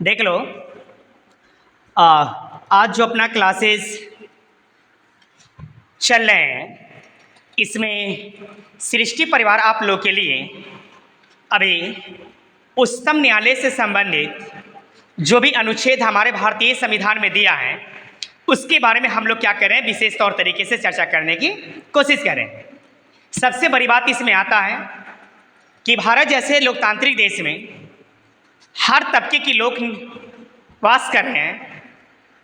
देख लो। आज जो अपना क्लासेस चल रहे हैं इसमें सृष्टि परिवार आप लोग के लिए अभी उच्चतम न्यायालय से संबंधित जो भी अनुच्छेद हमारे भारतीय संविधान में दिया है उसके बारे में हम लोग क्या करें, विशेष तौर तरीके से चर्चा करने की कोशिश करें। सबसे बड़ी बात इसमें आता है कि भारत जैसे लोकतांत्रिक देश में हर तबके के लोग वास कर रहे हैं।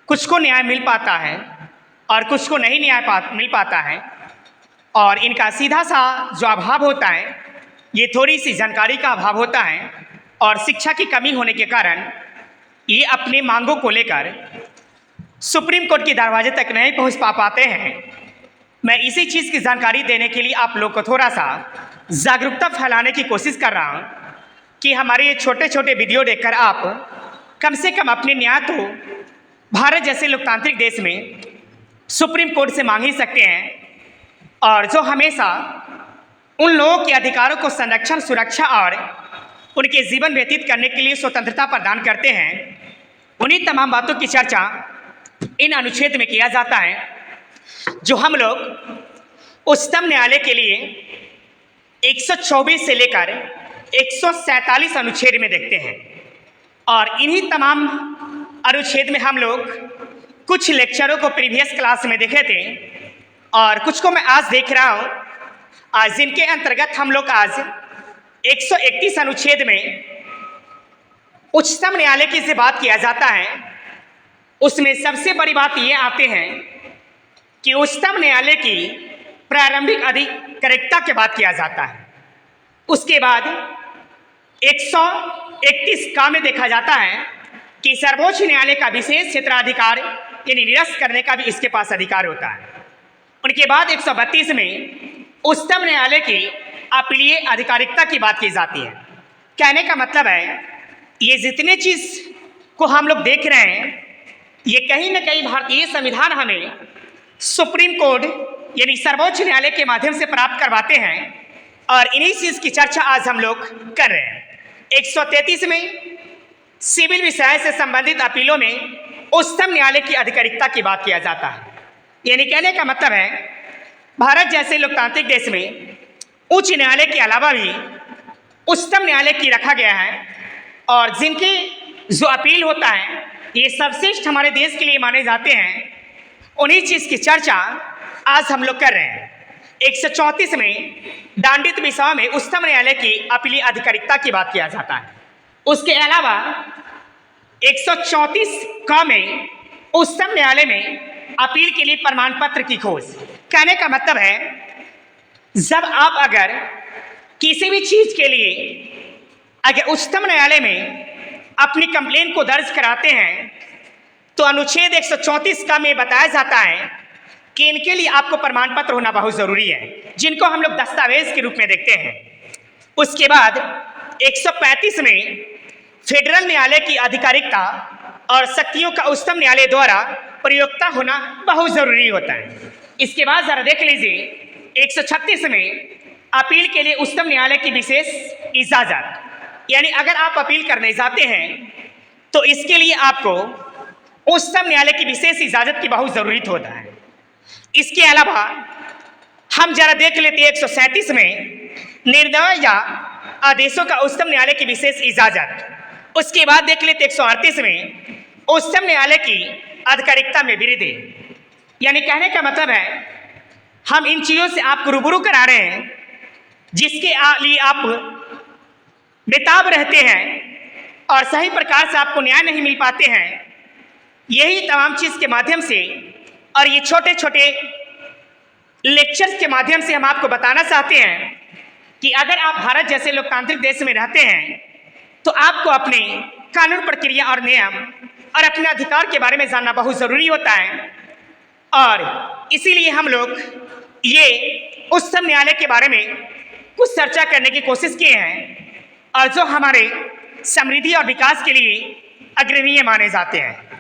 कुछ को न्याय मिल पाता है और कुछ को नहीं मिल पाता है, और इनका सीधा सा जो अभाव होता है ये थोड़ी सी जानकारी का अभाव होता है, और शिक्षा की कमी होने के कारण ये अपने मांगों को लेकर सुप्रीम कोर्ट के दरवाजे तक नहीं पहुंच पाते हैं। मैं इसी चीज़ की जानकारी देने के लिए आप लोग को थोड़ा सा जागरूकता फैलाने की कोशिश कर रहा हूं कि हमारे ये छोटे छोटे वीडियो देखकर आप कम से कम अपने न्याय तो भारत जैसे लोकतांत्रिक देश में सुप्रीम कोर्ट से मांग ही सकते हैं, और जो हमेशा उन लोगों के अधिकारों को संरक्षण, सुरक्षा और उनके जीवन व्यतीत करने के लिए स्वतंत्रता प्रदान करते हैं, उन्हीं तमाम बातों की चर्चा इन अनुच्छेद में किया जाता है जो हम लोग उच्चतम न्यायालय के लिए 124 से लेकर 147 अनुच्छेद में देखते हैं। और इन्हीं तमाम अनुच्छेद में हम लोग कुछ लेक्चरों को प्रीवियस क्लास में देखे थे और कुछ को मैं आज देख रहा हूँ, आज जिनके अंतर्गत हम लोग आज 131 अनुच्छेद में उच्चतम न्यायालय की से बात किया जाता है। उसमें सबसे बड़ी बात ये आते हैं कि उच्चतम न्यायालय की प्रारंभिक अधिकारिकता की बात किया जाता है। उसके बाद 131 का में देखा जाता है कि सर्वोच्च न्यायालय का विशेष क्षेत्राधिकार यानी निरस्त करने का भी इसके पास अधिकार होता है। उनके बाद 132 में उच्चतम न्यायालय की अपीलीय अधिकारिकता की बात की जाती है। कहने का मतलब है ये जितने चीज़ को हम लोग देख रहे हैं ये कहीं ना कहीं भारतीय संविधान हमें सुप्रीम कोर्ट यानी सर्वोच्च न्यायालय के माध्यम से प्राप्त करवाते हैं, और इन्हीं चीज़ की चर्चा आज हम लोग कर रहे हैं। 133 में सिविल विषय से संबंधित अपीलों में उच्चतम न्यायालय की अधिकारिकता की बात किया जाता है। यानी कहने का मतलब है भारत जैसे लोकतांत्रिक देश में उच्च न्यायालय के अलावा भी उच्चतम न्यायालय की रखा गया है, और जिनकी जो अपील होता है ये सर्वश्रेष्ठ हमारे देश के लिए माने जाते हैं। उन्हीं चीज़ की चर्चा आज हम लोग कर रहे हैं। 134 में दंडित विषयों में उच्चतम न्यायालय की अपीलीय अधिकारिकता की बात किया जाता है। उसके अलावा 134 का में उच्चतम न्यायालय में अपील के लिए प्रमाण पत्र की खोज। कहने का मतलब है जब आप अगर किसी भी चीज़ के लिए अगर उच्चतम न्यायालय में अपनी कंप्लेन को दर्ज कराते हैं तो अनुच्छेद 134 का में बताया जाता है कि इनके लिए आपको प्रमाण पत्र होना बहुत ज़रूरी है, जिनको हम लोग दस्तावेज के रूप में देखते हैं। उसके बाद 135 में फेडरल न्यायालय की आधिकारिकता और शक्तियों का उच्चतम न्यायालय द्वारा प्रयोक्ता होना बहुत ज़रूरी होता है। इसके बाद ज़रा देख लीजिए 136 में अपील के लिए उच्चतम न्यायालय की विशेष इजाज़त, यानी अगर आप अपील करने जाते हैं तो इसके लिए आपको उच्चतम न्यायालय की विशेष इजाज़त की बहुत ज़रूरत होता है। इसके अलावा हम जरा देख लेते हैं 137 में निर्णय या आदेशों का उच्चतम न्यायालय की विशेष इजाज़त। उसके बाद देख लेते 138 में उच्चतम न्यायालय की अधिकारिकता में वृद्धि। यानी कहने का मतलब है हम इन चीज़ों से आपको रूबरू करा रहे हैं जिसके लिए आप बेताब रहते हैं और सही प्रकार से आपको न्याय नहीं मिल पाते हैं। यही तमाम चीज़ के माध्यम से और ये छोटे छोटे लेक्चर्स के माध्यम से हम आपको बताना चाहते हैं कि अगर आप भारत जैसे लोकतांत्रिक देश में रहते हैं तो आपको अपने कानून, प्रक्रिया और नियम और अपने अधिकार के बारे में जानना बहुत ज़रूरी होता है। और इसीलिए हम लोग ये उच्चतम न्यायालय के बारे में कुछ चर्चा करने की कोशिश किए हैं, और जो हमारे समृद्धि और विकास के लिए अग्रणीय माने जाते हैं।